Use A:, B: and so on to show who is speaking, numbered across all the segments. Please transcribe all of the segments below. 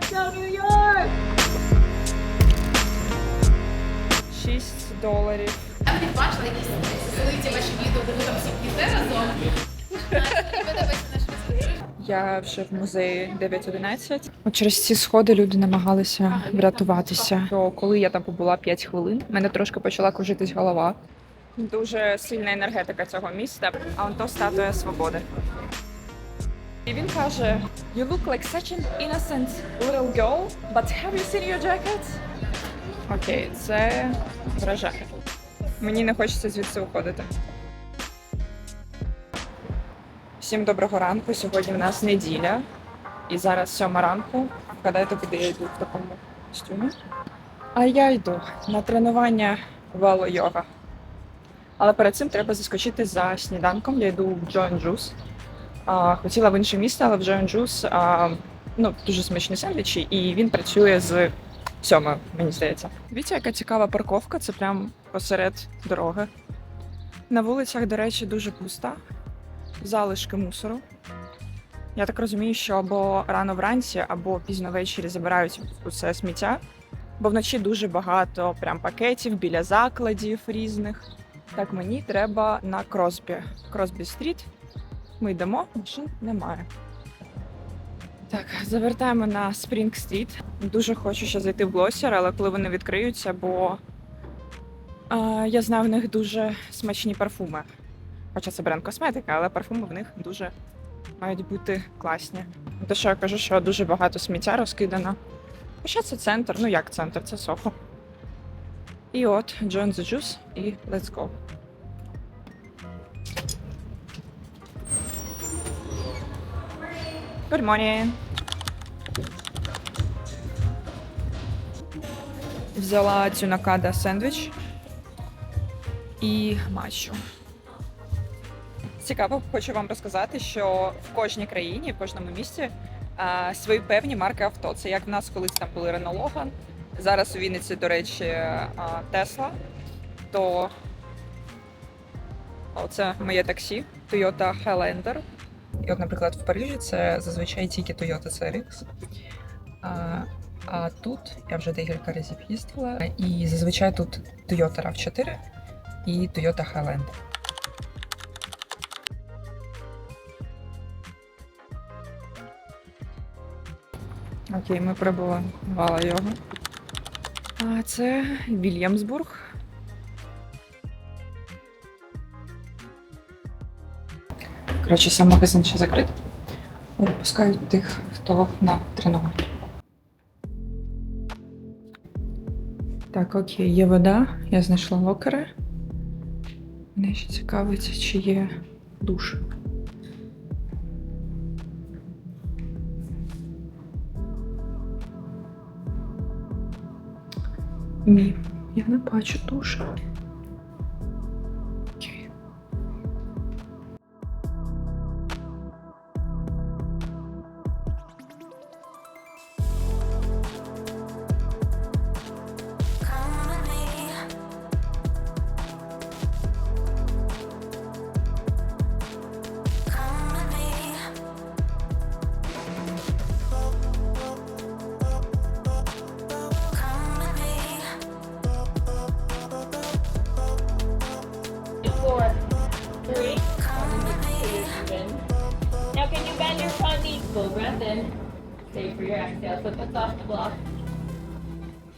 A: Let's go, New York!
B: $6.
C: Я не бачила якісь селиті ваші відео, де ви там всі п'єте разом. Мені подобається наш виступ.
B: Я вже в музеї 9:11. От через ці сходи люди намагалися врятуватися. То коли я там побула 5 хвилин, мене трошки почала кружитись голова. Дуже сильна енергетика цього міста, а он то статуя свободи. І він каже: "You look like such an innocent little girl, but have you seen your jacket?" Окей, це вражає. Мені не хочеться звідси уходити. Всім доброго ранку. Сьогодні в нас неділя. І зараз 7 ранку. Вгадайте, куди я йду в такому костюмі. А я йду на тренування вело-йога. Але перед цим треба заскочити за сніданком. Я йду в Joe & Juice. Хотіла в інше місто, але в Joe & Juice дуже смачні сендвічі, і він працює з 7, мені здається. Дивіться, яка цікава парковка, це прямо посеред дороги. На вулицях, до речі, дуже пусто. Залишки мусору. Я так розумію, що або рано вранці, або пізно ввечері забирають усе сміття, бо вночі дуже багато прям пакетів біля закладів різних. Так, мені треба на Кросбі-стріт. Ми йдемо, машин немає. Так, завертаємо на Спрінг-стріт. Дуже хочу ще зайти в Глосер, але коли вони відкриються, бо я знаю, в них дуже смачні парфуми. Хоча це бренд косметики, але парфуми в них дуже мають бути класні. Те, що я кажу, що дуже багато сміття розкидано. Хоча це центр, як центр, це Сохо. І от Joe & Juice і let's go. Good morning. Взяла цюнакада сендвіч і матчу. Цікаво, хочу вам розказати, що в кожній країні, в кожному місті свої певні марки авто. Це як в нас колись там були Renault Logan, зараз у Вінниці, до речі, Tesla, то це моє таксі, Toyota Highlander. І от, наприклад, в Парижі це зазвичай тільки Toyota CRX. А тут я вже декілька разів їздила, і зазвичай тут Toyota RAV4 і Toyota Highlander. Окей, ми прибули в вело-йогу. А це Вільямсбург. Коротше, сам магазин ще закритий. Випускають тих, хто на тренуванні. Так, окей, є вода. Я знайшла локери. Мене ще цікавить, чи є душ. Ні, я не бачу душу. Окей.
A: Now can you bend your front knee? Full breath in. Save for your exhale. So foot's off the block.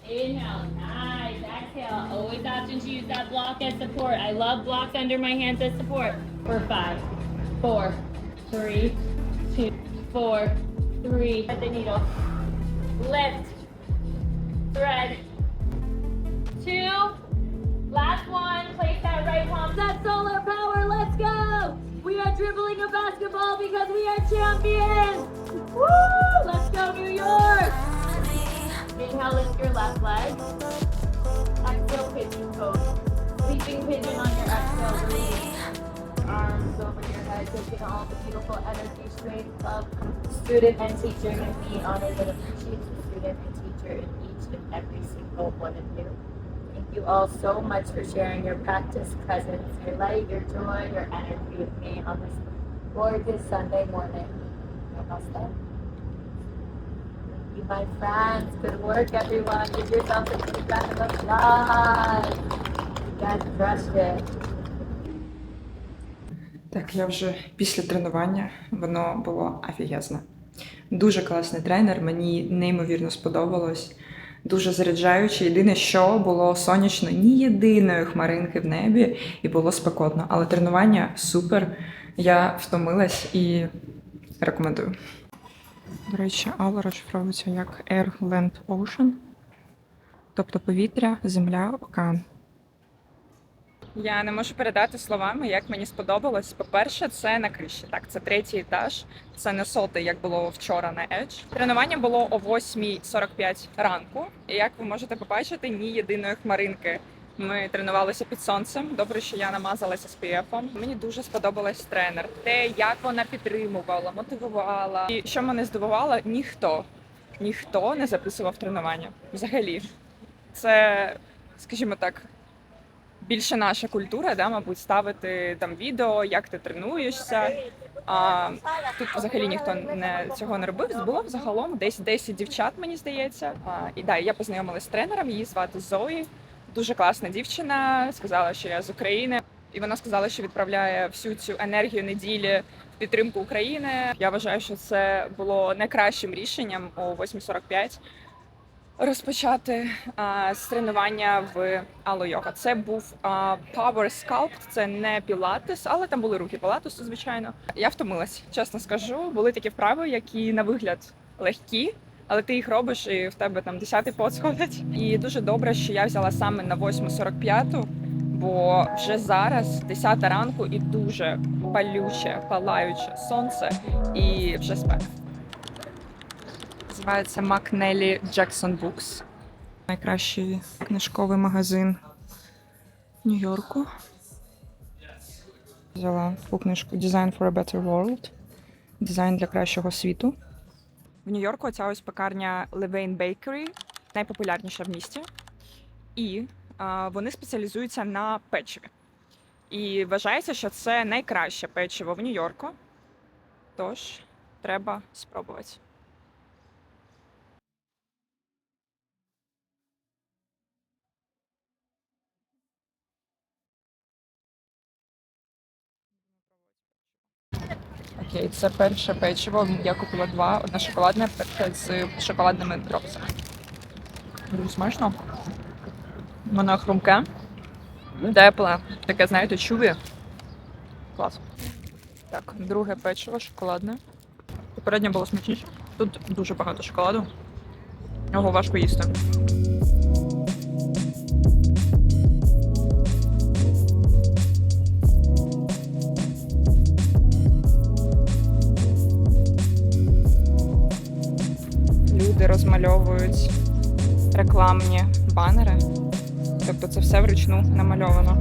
A: Inhale. Nice. Exhale. Always option to use that block as support. I love blocks under my hands as support. For 5, 4, 3, 2, 4, 3. At the needle. Lift. Thread. 2. Last one. Place that right palm. That's solar power. Let's go. We are dribbling a basketball because we are champions. Woo! Let's go, New York. Inhale, lift your left leg. Exhale, pigeon pose. Sleeping pigeon on your exhale. Release. Arms over your head, taking all the beautiful energy strength of student and teacher and be honored and appreciate the student and teacher in each and every single one of you. Thank you all so much for sharing your practice, presence, your light, your joy, your energy with me on this gorgeous Sunday morning. Namaste. You, my friends. Good work, everyone. Give yourself a big round of applause. You guys crushed it.
B: Так, я вже після тренування, воно було офігезне. Дуже класний тренер, мені неймовірно сподобалось. Дуже заряджаюче. Єдине, що було сонячно, ні єдиної хмаринки в небі, і було спекотно. Але тренування супер. Я втомилась і рекомендую. До речі, Алла розшифровується як Air, Land, Ocean. Тобто повітря, земля, океан. Я не можу передати словами, як мені сподобалось. По-перше, це на криші. Так, це 3-й етаж. Це не 100-й, як було вчора на Edge. Тренування було о 8:45 ранку. І як ви можете побачити, ні єдиної хмаринки. Ми тренувалися під сонцем. Добре, що я намазалася SPF-ом. Мені дуже сподобалась тренер. Те, як вона підтримувала, мотивувала. І що мене здивувало, ніхто не записував тренування. Взагалі. Це, скажімо так, більше наша культура, да, мабуть, ставити там відео, як ти тренуєшся. А тут взагалі ніхто цього не робив. Було взагалом десь 10 дівчат, мені здається. І да, я познайомилася з тренером, її звати Зої. Дуже класна дівчина, сказала, що я з України. І вона сказала, що відправляє всю цю енергію неділі в підтримку України. Я вважаю, що це було найкращим рішенням о 8:45 розпочати з тренування в Ало-йога. Це був Power Sculpt, це не пілатес, але там були рухи пілатесу, звичайно. Я втомилась, чесно скажу. Були такі вправи, які на вигляд легкі, але ти їх робиш і в тебе там 10-й пот сходить. І дуже добре, що я взяла саме на 8:45, бо вже зараз 10 ранку і дуже палаюче сонце і вже спека. Називається Макнелі Джексон Букс. Найкращий книжковий магазин Нью-Йорку. Взяла таку книжку Design for a Better World. Дизайн для кращого світу. В Нью-Йорку ця ось пекарня Levain Bakery, найпопулярніша в місті. І вони спеціалізуються на печиві. І вважається, що це найкраще печиво в Нью-Йорку. Тож, треба спробувати. Окей, це перше печиво. Я купила 2. Одне шоколадне з шоколадними дропсами. Дуже смачно. Воно хрумке, тепле, таке, знаєте, чуві. Клас. Так, друге печиво шоколадне. Попереднє було смачніше. Тут дуже багато шоколаду. Його важко їсти. Люди розмальовують рекламні банери. Тобто це все вручну намальовано.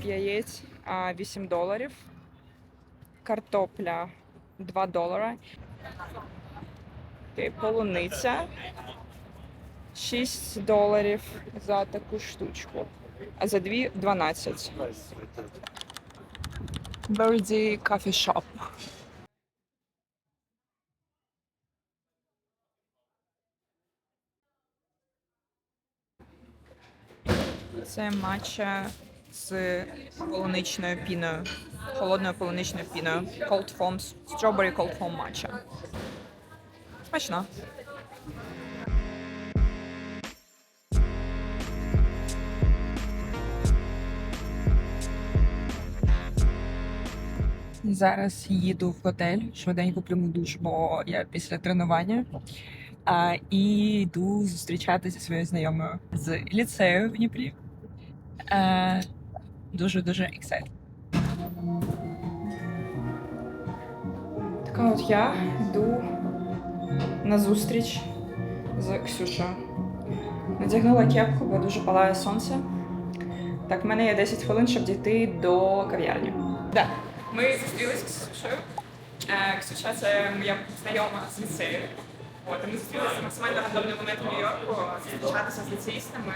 B: Яєць $8, картопля $2, полуниця $6 за таку штучку, а за 2 – 12. Birdie Coffee Shop. Це матча з полуничною піною, холодною полуничною піною. Cold Foam, Strawberry Cold Foam matcha. Смачно. Зараз їду в готель, швиденько прийму душ, бо я після тренування. І йду зустрічатися зі своєю знайомою з ліцею в Дніпрі. Дуже-дуже excited. Така от я йду на зустріч з Ксюшею. Одягнула кепку, бо дуже палає сонце. Так, в мене є 10 хвилин, щоб дійти до кав'ярні. Так, ми зустрілися з Ксюшею. Ксюша – це моя знайома з ліцею. От, і ми зустрілися максимально рандомний момент в Нью-Йорку, зустрічатися з ліцеїстами,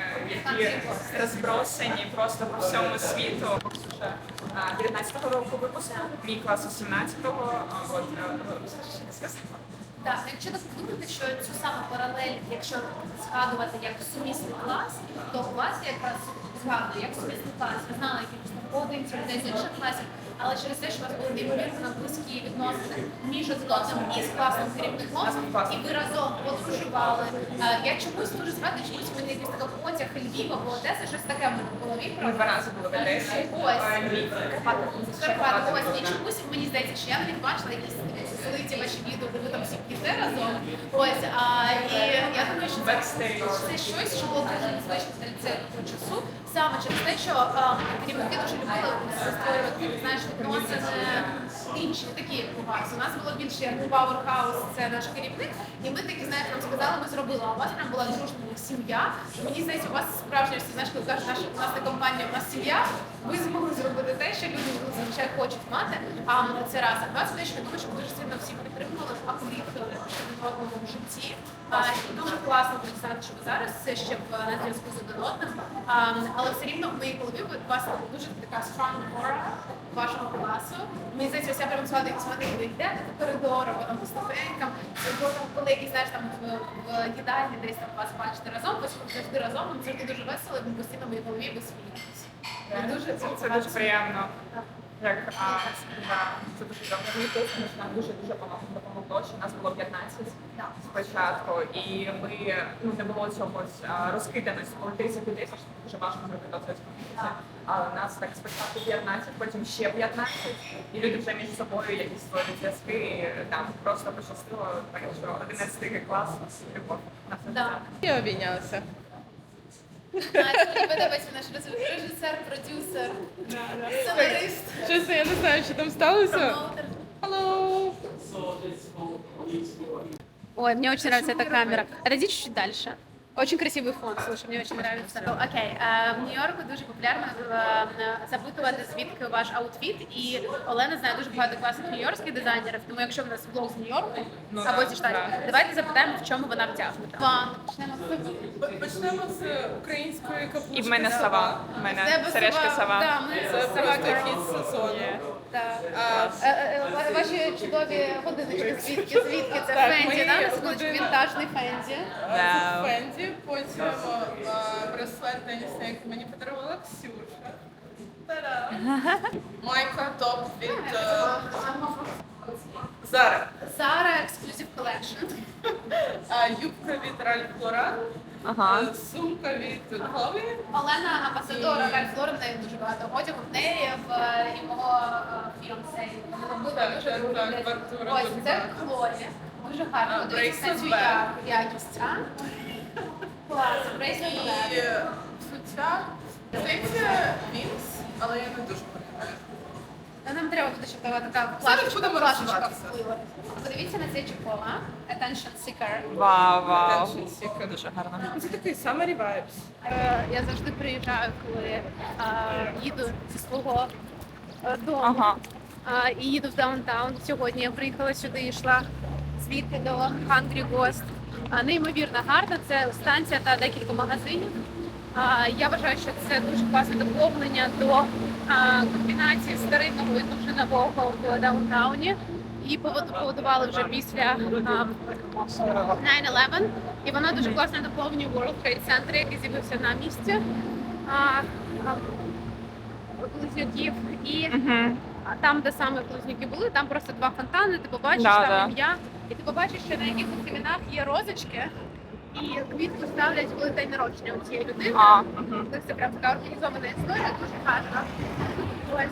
B: які розбросані просто по всьому світу. Ксюша 19-го року випуску, мій клас 18-го.
C: Так, якщо так подумати, що цю саму паралель, якщо згадувати як сумісний клас, то у вас якраз згадую, як сумісний клас, ви знали якихось поодинці людей з інших класів, але через те, що у вас були неймовірно близькі відносини між одним і з класним керівником, і ви разом подорожували. Я чомусь дуже згадую, чомусь в мене якийсь такий потяг Львова або Одеси, щось таке в мене в голові.
B: Ми 2 рази були в Одесі.
C: Ось. Карпати, ось. І чомусь мені здається, що я навіть бачила якісь залиті ваші відео, де ви там всі п'єте разом. Ось, і я думаю, що це щось, що було дуже незвично для цього часу, саме через те, що керівники дуже любили створювати, знаєш, відносини інші, такі як у вас. У нас було більше як Powerhouse, це наш керівник, і ми такі, знаєте, нам сказали, ми зробили, а у вас прям була дружна сім'я. Мені здається, у вас справжня всі, знаєш, коли кажуть, у нас не компанія, у нас сім'я, ви змогли зробити те, що люди зазвичай хочуть мати, а це раз. А два, це те, що я думаю, що ми дуже сильно всіх підтримували, апліфтували один одному в житті. І дуже класно представити, що ви зараз все ще на зв'язку з один одним. Але все рівно в моїй голові у вас дуже така strong aura вашого класу. Мені здається, я прямо згадую, як смотрите, ви йдете по коридору, там по ступенькам, коли якісь, знаєш, там в їдальні десь там вас бачите разом, ви завжди разом, це завжди дуже весело, і ви постійно в моїй голові ви смієтесь.
B: Це дуже приємно. Як, це дуже добре. Мені здається, що нам дуже допомогло, що нас було 15 спочатку, і ми, не було цього розкиданості, коли 30 людей, це дуже важко зробити оце. Але нас так спочатку 15, потім ще 15, і люди вже між собою якісь створюють зв'язки, і там просто пощастило, так що 11 клас, любов на все життя.
D: І обійнялися.
C: Мені подобається наш режисер, продюсер, сценарист,
D: Чесно, я не знаю, що там сталося.
C: промоутер.
D: Hello.
C: Ой, мне очень нравится эта камера. Отойди чуть-чуть дальше. Очень красивый фон, слушай, мне очень нравится. Окей, в Нью-Йорку дуже популярно запитувати, звідки ваш аутфіт. І Олена знає дуже багато класних нью-йоркських дизайнерів, тому якщо в нас влог з Нью-Йорку або зі штатів, давайте запитаємо, в чому вона втягнута.
D: Почнемо з української капустки.
B: І в мене сова. В мене сережка сова.
C: Да, ми
D: Це
C: сова.
D: просто хід сезону.
C: Ваші чудові годиночки, звідки? Це
D: Так,
C: Фенді,
D: мої
C: да? На секундочку,
D: години-
C: вінтажний Фенді.
D: Це Фенді, потім браслет тенісний, який мені подарувала Ксюша. Та-да! Майка топ від Zara.
C: Zara Exclusive Collection.
D: Юбка від Ralph Lauren.
B: Ага.
D: Сумка від Chloe.
C: Олена амбасадор Ральф Лорен, в неї дуже багато одягу. В неї і мого фірмсей.
D: Так, Артура
C: Ось,
D: дуже
C: це
D: багато.
C: Хлоя. Дуже гарно. Дивіться на цю
D: Bracelet
C: якість, а? Клас, Bracelet
D: І
C: Bag.
D: суття. Здається, Вінкс, але я не дуже пам'ятаю.
C: Нам треба буде, щоб була така
D: Зараз будемо
C: плашечка
D: розвиватися.
C: впливу. Подивіться на цей чехол, а? Attention Seeker.
B: Вау.
D: Attention seeker.
B: Дуже гарно.
D: Це такий summery vibes.
C: Я завжди приїжджаю, коли їду зі свого дому.
B: Ага.
C: І їду в даунтаун. Сьогодні я приїхала сюди, йшла звідти до Hungry Ghost. Неймовірно гарно, це станція та декілька магазинів. Я вважаю, що це дуже класне доповнення до комбінації старинного і дуже нового в даунтауні. І побудували вже після 9/11. І вона дуже класно доповнює World Trade Center, який з'явився на місці Близнюків. І там, де саме Близнюки були, там просто 2 фонтани, ти побачиш там ім'я. І ти побачиш, що на якихось камінах є розочки, і квітку ставлять, коли день народження у цієї людини. Це прям така організована історія, дуже гарна. Ось.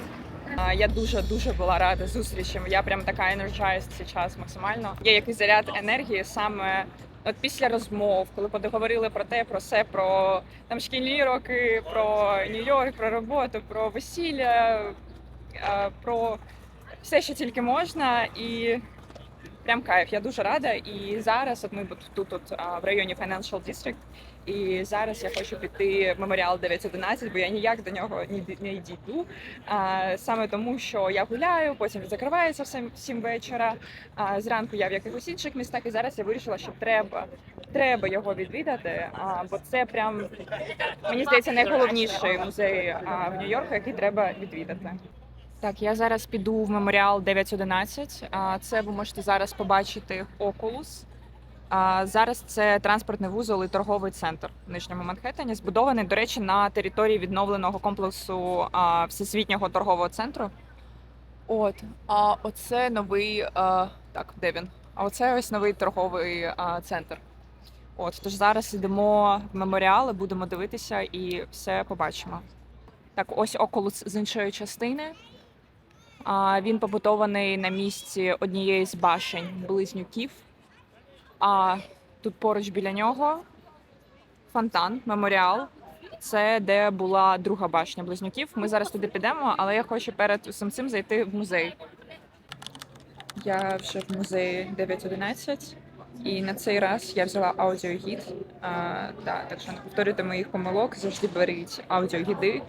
B: Я дуже була рада зустрічам. Я прям така energized зараз максимально. Є якийсь заряд енергії саме от після розмов, коли поговорили про те, про все, про там шкільні роки, про Нью-Йорк, про роботу, про весілля, про все, що тільки можна. І прям кайф. Я дуже рада. І зараз от ми тут в районі Financial District. і зараз я хочу піти в меморіал 911, бо я ніяк до нього не дійду. Саме тому, що я гуляю, потім закривається в 7 вечора. Зранку я в якихось інших містах, і зараз я вирішила, що треба його відвідати, бо це прям, мені здається, найголовніший музей в Нью-Йорку, який треба відвідати. Так, я зараз піду в меморіал 911. Це ви можете зараз побачити Oculus. Зараз це транспортний вузол і торговий центр в Нижньому Манхеттені, збудований, до речі, на території відновленого комплексу Всесвітнього торгового центру. А оце новий, так, де він? А оце ось новий торговий центр. Тож зараз йдемо в меморіал, будемо дивитися і все побачимо. Так, ось Oculus з іншої частини. Він побудований на місці однієї з башень близнюків. Тут поруч біля нього фонтан, меморіал. Це де була друга башня близнюків. Ми зараз туди підемо, але я хочу перед усім цим зайти в музей. Я вже в музеї 911, і на цей раз я взяла аудіогід. Так що не повторюйте моїх помилок, завжди беріть аудіогіди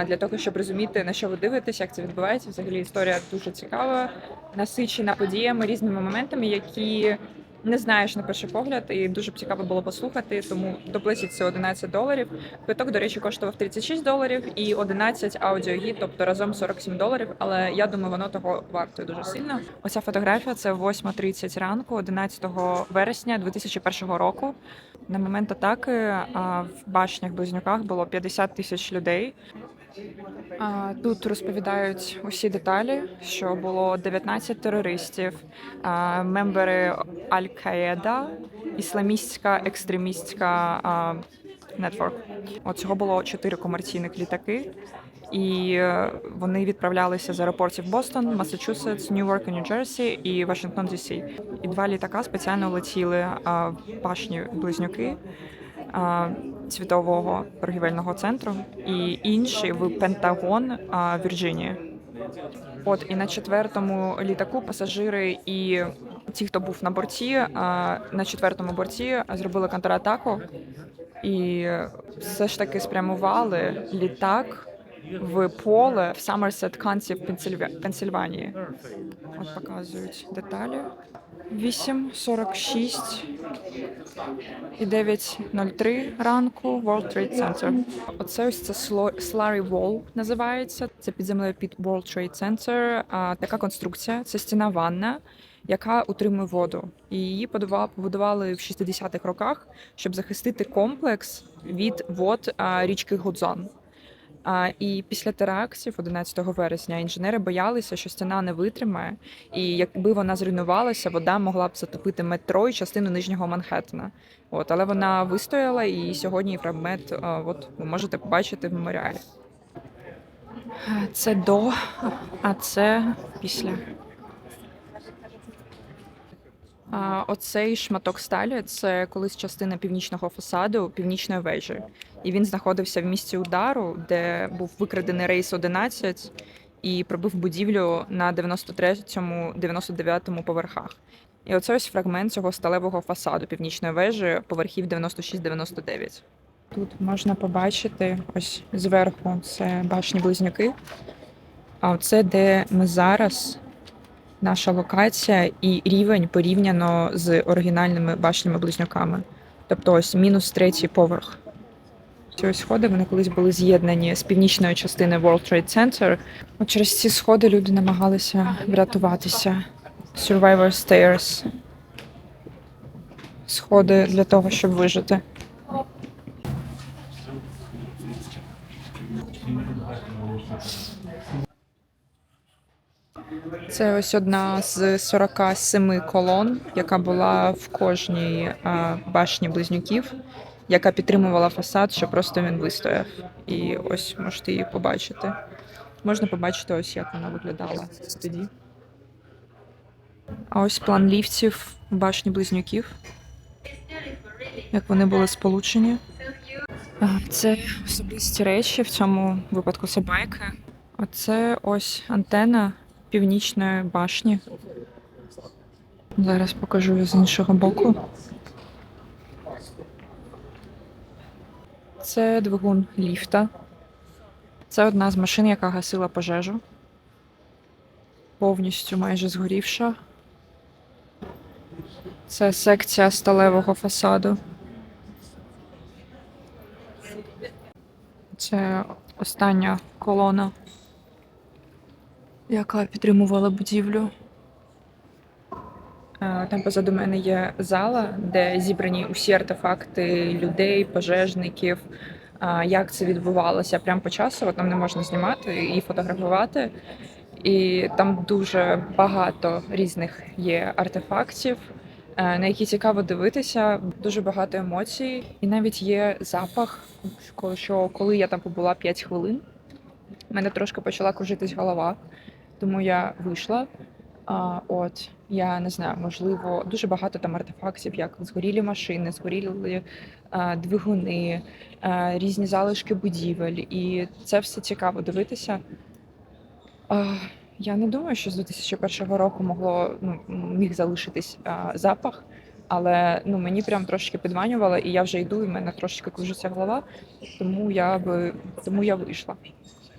B: для того, щоб розуміти, на що ви дивитесь, як це відбувається. Взагалі історія дуже цікава, насичена подіями, різними моментами, які не знаєш на перший погляд, і дуже б цікаво було послухати, тому доплатіть це $11. Квиток, до речі, коштував $36 і 11 аудіогід, тобто разом $47, але я думаю, воно того вартує дуже сильно. Оця фотографія – це 8:30 ранку, 11 вересня 2001 року. На момент атаки в башнях-близнюках було 50 тисяч людей. Тут розповідають усі деталі, що було 19 терористів, мембери Аль-Каїда, ісламістська екстремістська нетворк. Цього було 4 комерційних літаки, і вони відправлялися з аеропортів Бостон, Массачусетс, Нью-Йорк, Нью-Джерсі і Вашингтон, Ді-Сі. І 2 літака спеціально летіли в башні-близнюки Світового торгівельного центру, і інший в Пентагон, Вірджинія. І на 4-му літаку пасажири і ті, хто був на борті, на 4-му борті зробили контратаку і все ж таки спрямували літак в поле в Саммерсет Каунті в Пенсильванії. Показують деталі. 8:46 і 9:03 ранку World Trade Center. Оце ось це Slurry Wall називається. Це під землею під World Trade Center. Така конструкція. Це стіна ванна, яка утримує воду. І її побудували в 60-х роках, щоб захистити комплекс від вод річки Гудзон. І після терактів 11 вересня інженери боялися, що стіна не витримає, і якби вона зруйнувалася, вода могла б затопити метро і частину Нижнього Манхеттена. Але вона вистояла, і сьогодні фрагмент ви можете побачити в меморіалі. Це до, а це після. Оцей шматок сталі – це колись частина північного фасаду північної вежі. І він знаходився в місці удару, де був викрадений рейс 11 і пробив будівлю на 93-му, 99-му поверхах. І оце ось фрагмент цього сталевого фасаду північної вежі поверхів 96-99. Тут можна побачити ось зверху це башні-близнюки, а оце де ми зараз. Наша локація і рівень порівняно з оригінальними башнями-близнюками. Тобто ось -3-й поверх. Ці ось сходи, вони колись були з'єднані з північної частини World Trade Center. Через ці сходи люди намагалися врятуватися. Survivor Stairs. Сходи для того, щоб вижити. Це ось одна з 47 колон, яка була в кожній башні близнюків, яка підтримувала фасад, щоб просто він вистояв. І ось можете її побачити. Можна побачити ось, як вона виглядала тоді. А ось план ліфтів в башні близнюків, як вони були сполучені. Це особисті речі, в цьому випадку це байки. Оце ось антена північної башні. Зараз покажу з іншого боку. Це двигун ліфта. Це одна з машин, яка гасила пожежу. Повністю майже згорівша. Це секція сталевого фасаду. Це остання колона, яка підтримувала будівлю. Там позаду мене є зала, де зібрані усі артефакти людей, пожежників, як це відбувалося прямо по часу. Там не можна знімати і фотографувати. І там дуже багато різних є артефактів, на які цікаво дивитися, дуже багато емоцій. І навіть є запах, що коли я там побула 5 хвилин, в мене трошки почала кружитись голова, тому я вийшла. Я не знаю, можливо, дуже багато там артефактів, як згорілі машини, згорілі двигуни, різні залишки будівель. І це все цікаво дивитися. Я не думаю, що з 2001 року міг залишитись запах, але мені прям трошки підманювало, і я вже йду, і в мене трошки кружиться голова, тому я вийшла.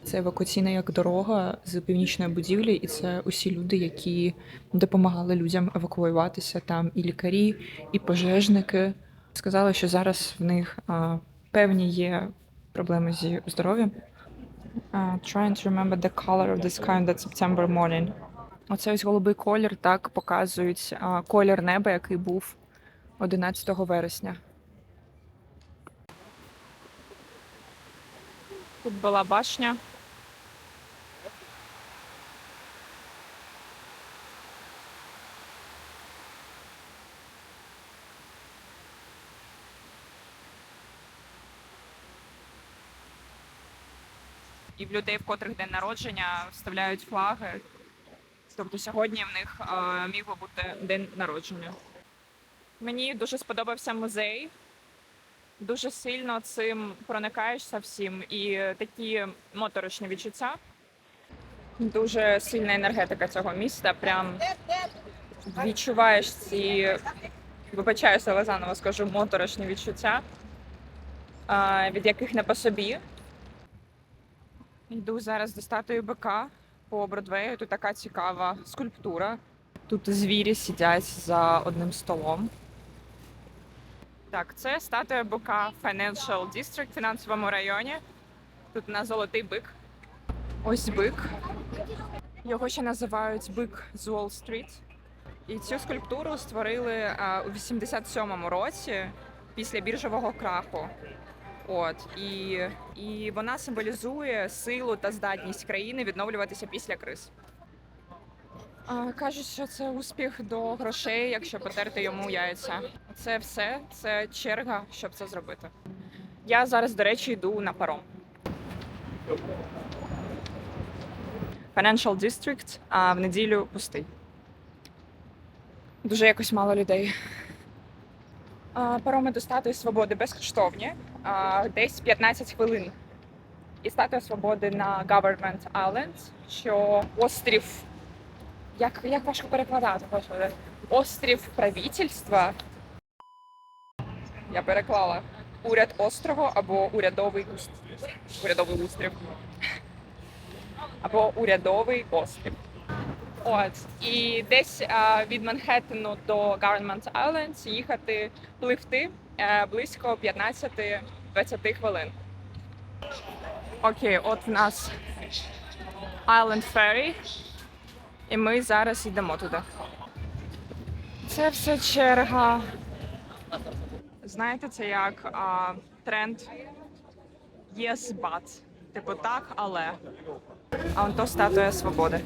B: Це евакуаційна як дорога з північної будівлі, і це усі люди, які допомагали людям евакуюватися. Там і лікарі, і пожежники. Сказали, що зараз в них певні є проблеми зі здоров'ям. Trying to remember the color of the sky on that September morning. Оце ось голубий колір, так показують колір неба, який був 11 вересня. Тут була башня. І в людей, в котрих день народження, вставляють флаги. Тобто сьогодні в них міг би бути день народження. Мені дуже сподобався музей. Дуже сильно цим проникаєшся всім. І такі моторошні відчуття. Дуже сильна енергетика цього міста. Прям відчуваєш ці, вибачаюся, але заново скажу, моторошні відчуття, від яких не по собі. Йду зараз до статуї бика по Бродвею. Тут така цікава скульптура. Тут звірі сидять за одним столом. Так, це статуя бика Financial District в фінансовому районі. Тут на золотий бик. Ось бик. Його ще називають бик з Уолл-стріт. І цю скульптуру створили у 87-му році після біржового краху. І вона символізує силу та здатність країни відновлюватися після криз. Кажуть, що це успіх до грошей, якщо потерти йому яйця. Це все, це черга, щоб це зробити. Я зараз, до речі, йду на паром. Financial District, а в неділю пустий. Дуже якось мало людей. Пароми до Статуї Свободи безкоштовні, десь 15 хвилин. І Статуя Свободи на Government Island, що острів, як важко перекладати, господи, острів правительства. Я переклала уряд острову або урядовий острів. Або урядовий острів. І десь від Манхеттену до Government Island їхати, пливти близько 15-20 хвилин. Окей, от в нас Island Ferry, і ми зараз йдемо туди. Це все черга. Знаєте, це як тренд yes, but. Типу так, але. А вон то Статуя Свободи.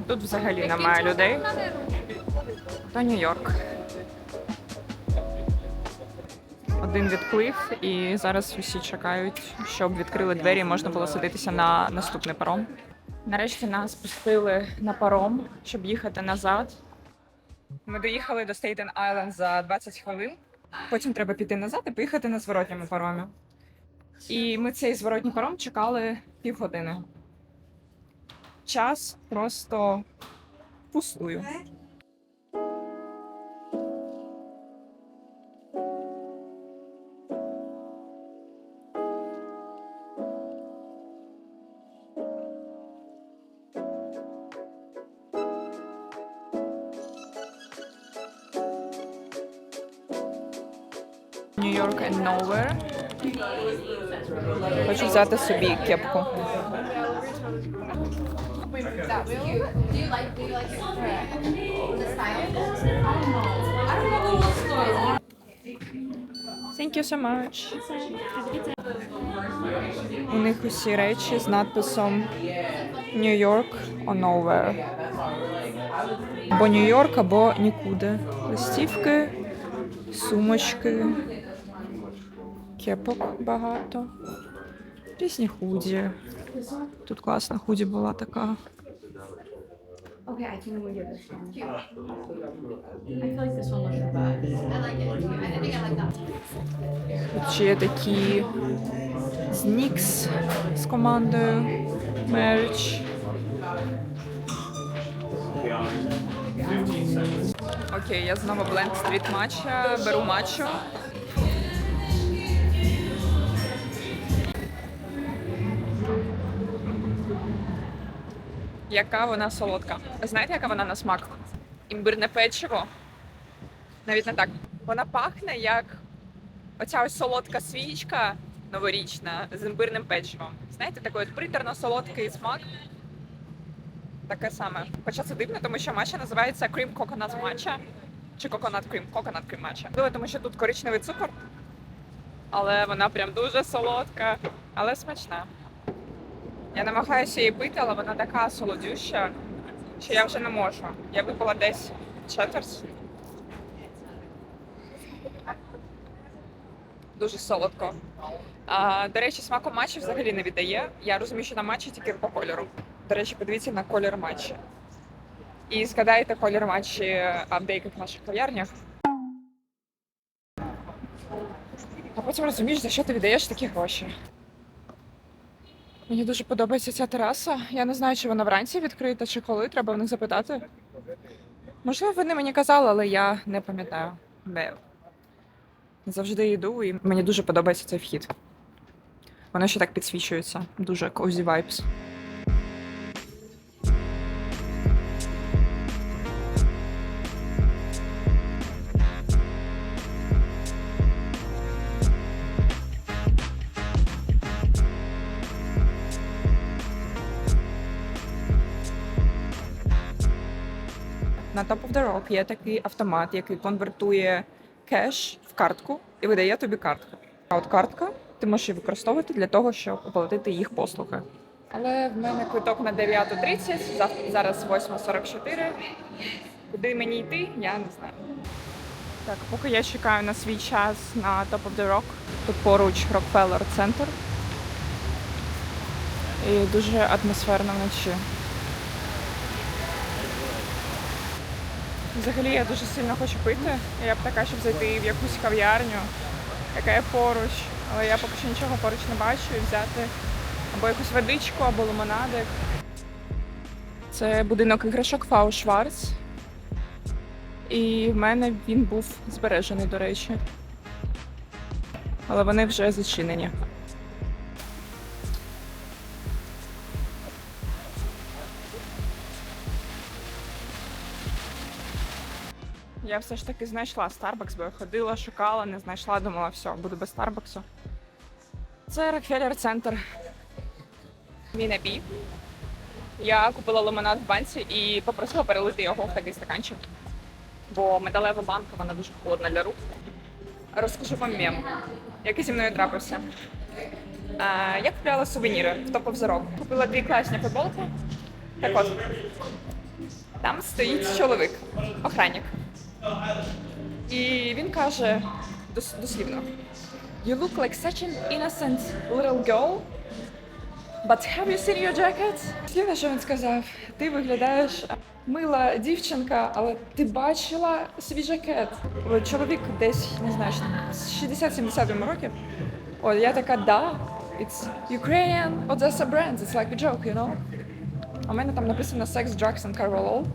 B: Тут взагалі немає людей. То Нью-Йорк. Один відплив, і зараз усі чекають, щоб відкрили двері і можна було садитися на наступний паром. Нарешті нас пустили на паром, щоб їхати назад. Ми доїхали до Staten Island за 20 хвилин. Потім треба піти назад і поїхати на зворотньому паромі. І ми цей зворотній паром чекали півгодини. Час просто пустую. New York and Nowhere. Хочу взяти собі кепку. Thank you so much. У них усі речі з надписом New York or Nowhere. Або Нью-Йорк, або нікуди. Листівки, сумочки, кепок багато, різні худі. Тут класна худі була така.
E: Okay, I can only give this one. I feel like this one looks the best.
C: I like it. I think I like that.
B: Тут ще є такі з Нікс з командою, мерч. Окей, я знову бленд стріт матча, беру матчу. Яка вона солодка. Знаєте, яка вона на смак? Імбирне печиво. Навіть не так. Вона пахне як оця ось солодка свічка новорічна з імбирним печивом. Знаєте, такий от приторно-солодкий смак. Таке саме. Хоча це дивно, тому що матча називається Cream Coconut Matcha. Чи Coconut Cream Matcha. Дивно, тому що тут коричневий цукор. Але вона прям дуже солодка, але смачна. Я намагаюся її пити, але вона така солодюща, що я вже не можу. Я випила десь четверть. Дуже солодко. До речі, смаку матчі взагалі не віддає. Я розумію, що на матчі тільки по кольору. До речі, подивіться на колір матчі. І згадайте колір матчі в деяких наших кав'ярнях. А потім розумієш, за що ти віддаєш такі гроші. Мені дуже подобається ця тераса. Я не знаю, чи вона вранці відкрита, чи коли, треба в них запитати. Можливо, вони мені казали, але я не пам'ятаю. Завжди йду, і мені дуже подобається цей вхід. Воно ще так підсвічується. Дуже cozy vibes. На Top of the Rock є такий автомат, який конвертує кеш в картку і видає тобі картку. А от картка, ти можеш її використовувати для того, щоб оплатити їх послуги. Але в мене квиток на 9:30, зараз 8:44. Куди мені йти, я не знаю. Так, поки я чекаю на свій час на Top of the Rock, тут поруч Rockefeller Center. І дуже атмосферно вночі. Взагалі я дуже сильно хочу пити. Я б така, щоб зайти в якусь кав'ярню, яка є поруч, але я поки що нічого поруч не бачу, і взяти або якусь водичку, або лимонадик. Це будинок іграшок Фау Шварц. І в мене він був збережений, до речі. Але вони вже зачинені. Я все ж таки знайшла Starbucks, бо я ходила, шукала, не знайшла, думала, все, буду без Старбаксу. Це Rockefeller Center. Мій напій. Я купила лимонад в банці і попросила перелити його в такий стаканчик. Бо металева банка, вона дуже холодна для рук. Розкажу вам мем, який зі мною трапився. Я купляла сувеніри в Top of the Rock. Купила 2 класні футболки. Так от, там стоїть чоловік, охранник. І він каже дослівно: You look like such an innocent little girl, but have you seen your jacket? Дослівно, що він сказав: ти виглядаєш мила дівчинка, але ти бачила свій жакет? От чоловік десь, не знаю, 60-70 років. От я така, да, it's Ukrainian Odessa brand, it's like a joke, you know? А в мене там написано Sex, Drugs and Carvalol.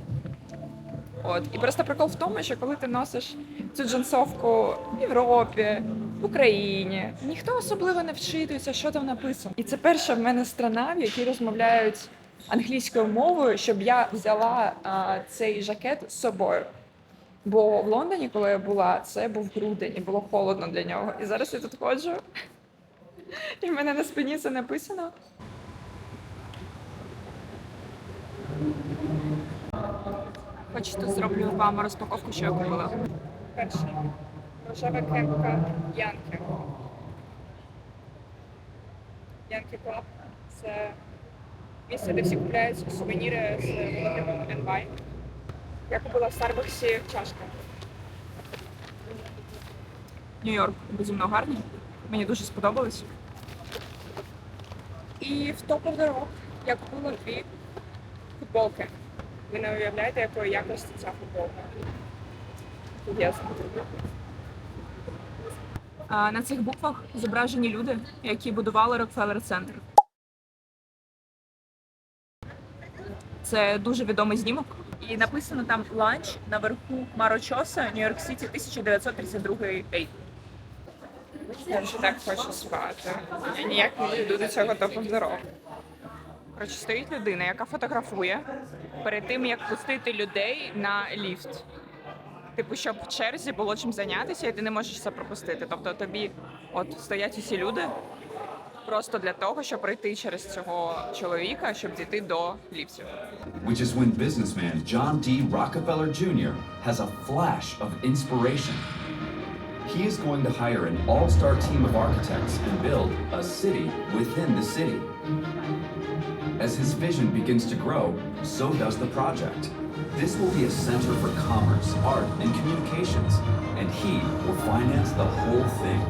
B: От. І просто прикол в тому, що коли ти носиш цю джинсовку в Європі, в Україні, ніхто особливо не вчитується, що там написано. І це перша в мене страна, в якій розмовляють англійською мовою, щоб я взяла цей жакет з собою. Бо в Лондоні, коли я була, це був грудень і було холодно для нього. І зараз я тут ходжу, і в мене на спині це написано. Хочете, зроблю вам розпаковку, що я купила. Перше. Рожева кепка Янки. Янки Клаб. Це місце, де всі купляють сувеніри з логотипом NY. Я купила в Старбаксі чашку. Нью-Йорк безумно гарний. Мені дуже сподобалось. І в Top of the Rock я купила 2 футболки. Ви не уявляєте, якої якості ця футболка. Ясно. На цих буквах зображені люди, які будували Рокфеллер-центр. Це дуже відомий знімок. І написано там «Ланч» наверху Хмарочоса, Нью-Йорк Сіті, 1932 рік. Я вже так хочу спати. Я ніяк не йду до цього Top of the Rock. Коротше, стоїть людина, яка фотографує перед тим, як пустити людей на ліфт. Типу, щоб в черзі було чим зайнятися, і ти не можеш це пропустити. Тобто тобі от стоять усі люди просто для того, щоб пройти через цього чоловіка, щоб дійти до ліфтів.
F: Which is when businessman John D. Rockefeller Jr. has a flash of inspiration. He is going to hire an all-star team of architects and build a city within the city. As his vision begins to grow, so does the project. This will be a center for commerce, art, and communications, and he will finance the whole thing.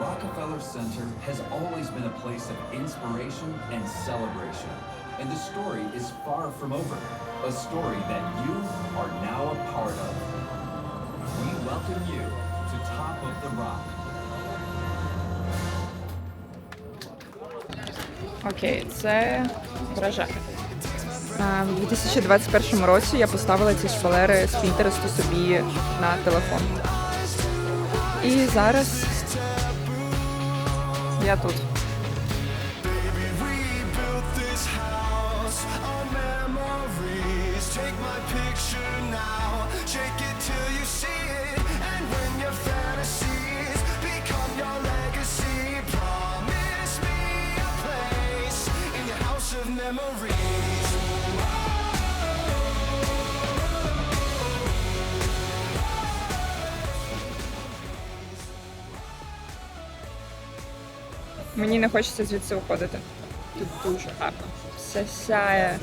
F: Rockefeller Center has always been a place of inspiration and celebration. And the story is far from over. A story that you are now a part of. We welcome you to Top of the Rock.
B: Окей, це вражає. У 2021 році я поставила ці шпалери з Пінтересту собі на телефон. І зараз я тут. Мені не хочеться звідси уходити. Тут дуже гарно. Все сяє.